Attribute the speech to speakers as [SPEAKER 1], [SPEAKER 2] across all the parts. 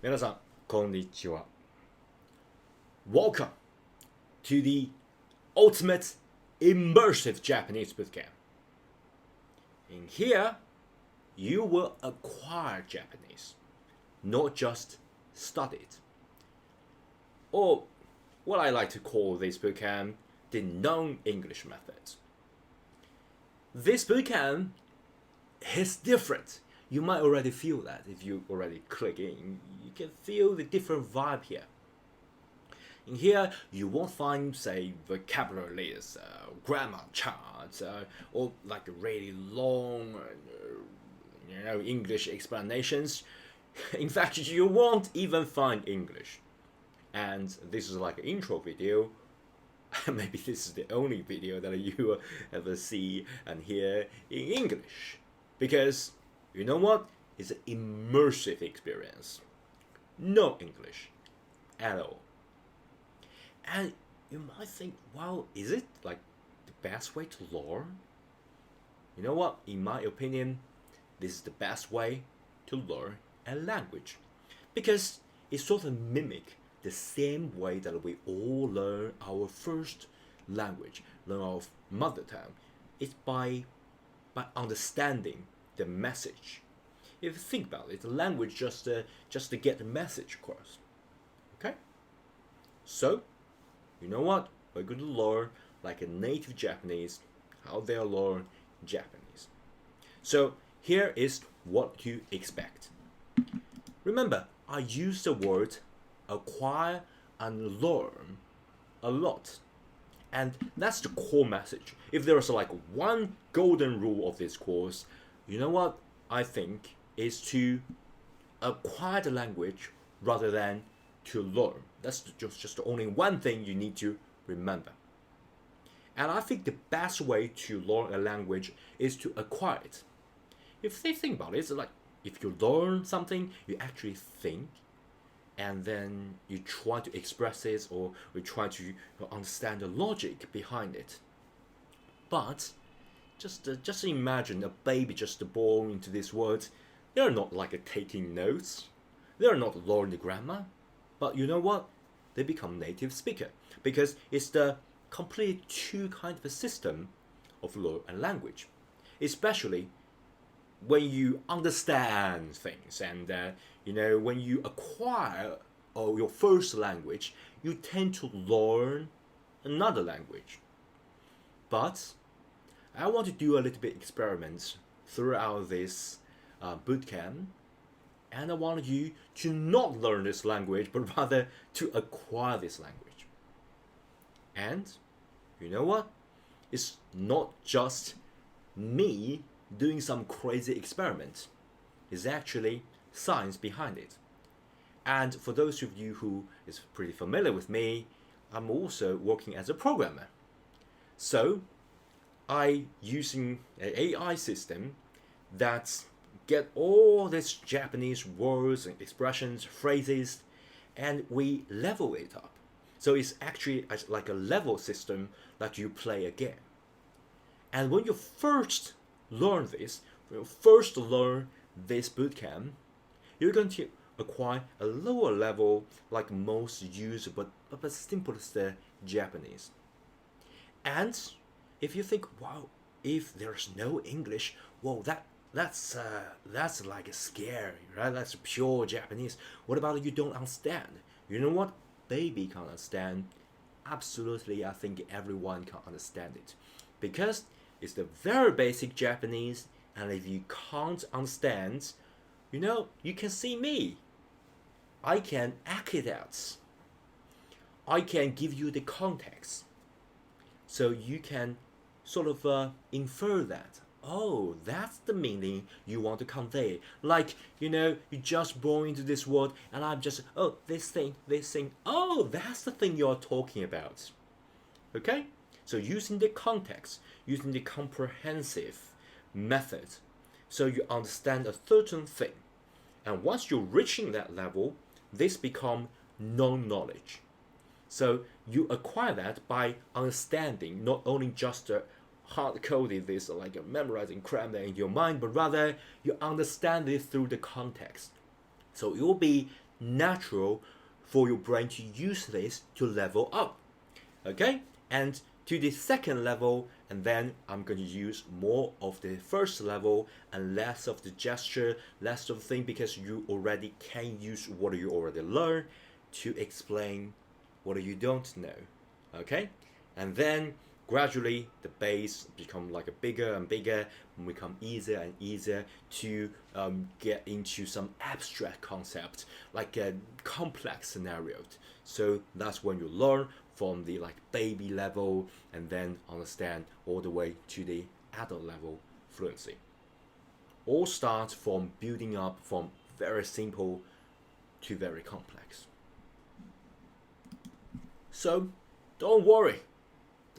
[SPEAKER 1] 皆さん、こんにちは。Welcome to the ultimate immersive Japanese bootcamp. In here, you will acquire Japanese, not just study it. Or what I like to call this bootcamp, the non-English method. This bootcamp is different. You might already feel that if you already click in. You can feel the different vibe here. In here, you won't find, say, vocabulary lists, grammar charts, or like really long, English explanations. In fact, you won't even find English. And this is like an intro video. Maybe this is the only video that you will ever see and hear in English. Because, you know what? It's an immersive experience. No English at all. And you might think, well, is it like the best way to learn? You know what? In my opinion, this is the best way to learn a language. Because it sort of mimics the same way that we all learn our first language, learn our mother tongue. It's by understanding the message. If you think about it, the language just to get the message across. Okay? So, you know what? We're going to learn like a native Japanese, how they learn Japanese. So here is what to expect. Remember, I use the word acquire and learn a lot. And that's the core message. If there's like one golden rule of this course, you know what I think is to acquire the language rather than to learn. That's just only one thing you need to remember. And I think the best way to learn a language is to acquire it. If they think about it, it's like if you learn something, you actually think, and then you try to express it, or you try to understand the logic behind it. But just imagine a baby just born into this world. They're not like taking notes. They're not learning the grammar. But you know what? They become native speaker because it's the completely two kind of a system of learn and language, especially when you understand things and when you acquire your first language, you tend to learn another language. But I want to do a little bit experiments throughout this bootcamp, and I want you to not learn this language, but rather to acquire this language. And you know what? It's not just me doing some crazy experiment. It's actually science behind it. And for those of you who is pretty familiar with me, I'm also working as a programmer. So I using an AI system that get all these Japanese words and expressions, phrases, and we level it up. So it's actually like a level system that you play a game. And when you first learn this, bootcamp, you're going to acquire a lower level, like most use, but simplest Japanese. And if you think, wow, if there's no English, well, that's like scary, right? That's pure Japanese. What about you don't understand? You know what? Baby can understand. Absolutely, I think everyone can understand it, because it's the very basic Japanese. And if you can't understand, you can see me. I can act it out. I can give you the context, so you can sort of infer that. Oh, that's the meaning you want to convey. Like, you just born into this world, and I'm just, oh, this thing. Oh, that's the thing you're talking about. Okay? So using the context, using the comprehensive method, so you understand a certain thing. And once you're reaching that level, this becomes non-knowledge. So you acquire that by understanding, not only just hard-coded this, like memorizing, cram that into your mind, but rather you understand it through the context. So it will be natural for your brain to use this to level up. Okay, and to the second level, and then I'm going to use more of the first level and less of the gesture, less of the thing, because you already can use what you already learned to explain what you don't know. Okay, and then gradually the base become like a bigger and bigger, and become easier and easier to get into some abstract concept, like a complex scenario. So that's when you learn from the like baby level and then understand all the way to the adult level fluency. All starts from building up from very simple to very complex. So don't worry,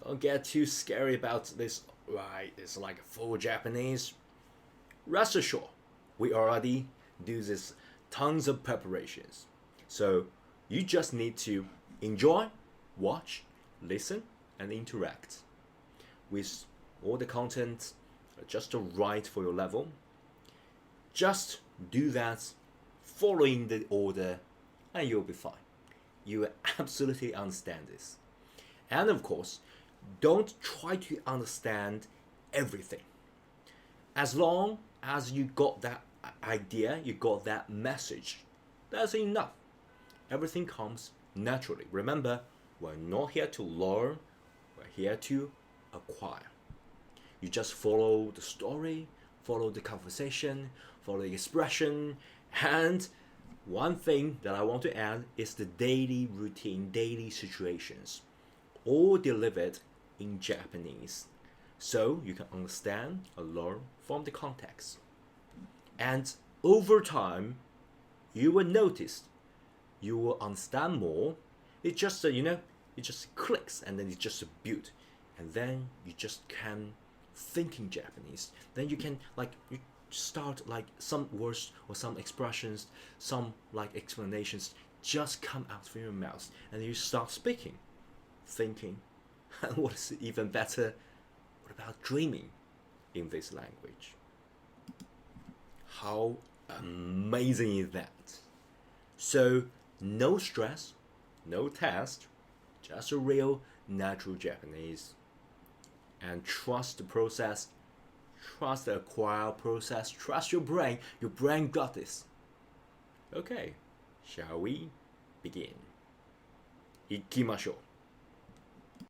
[SPEAKER 1] don't get too scary about this, right? It's like full Japanese. Rest assured, we already do this tons of preparations. So you just need to enjoy, watch, listen, and interact with all the content just right for your level. Just do that following the order and you'll be fine. You will absolutely understand this. And of course, don't try to understand everything. As long as you got that idea, you got that message, that's enough. Everything comes naturally. Remember, we're not here to learn, we're here to acquire. You just follow the story, follow the conversation, follow the expression, and one thing that I want to add is the daily routine, daily situations, all delivered in Japanese, so you can understand or learn from the context. And over time, you will notice, you will understand more. It just it just clicks and then it just built, and then you just can think in Japanese. Then you can you start like some words or some expressions, some like explanations just come out from your mouth, and you start speaking, thinking, and what is even better, what about dreaming in this language? How amazing is that? So no stress, no test, just a real natural Japanese. And trust the process, trust the acquired process, trust your brain. Your brain got this. Okay, shall we begin? 行きましょう。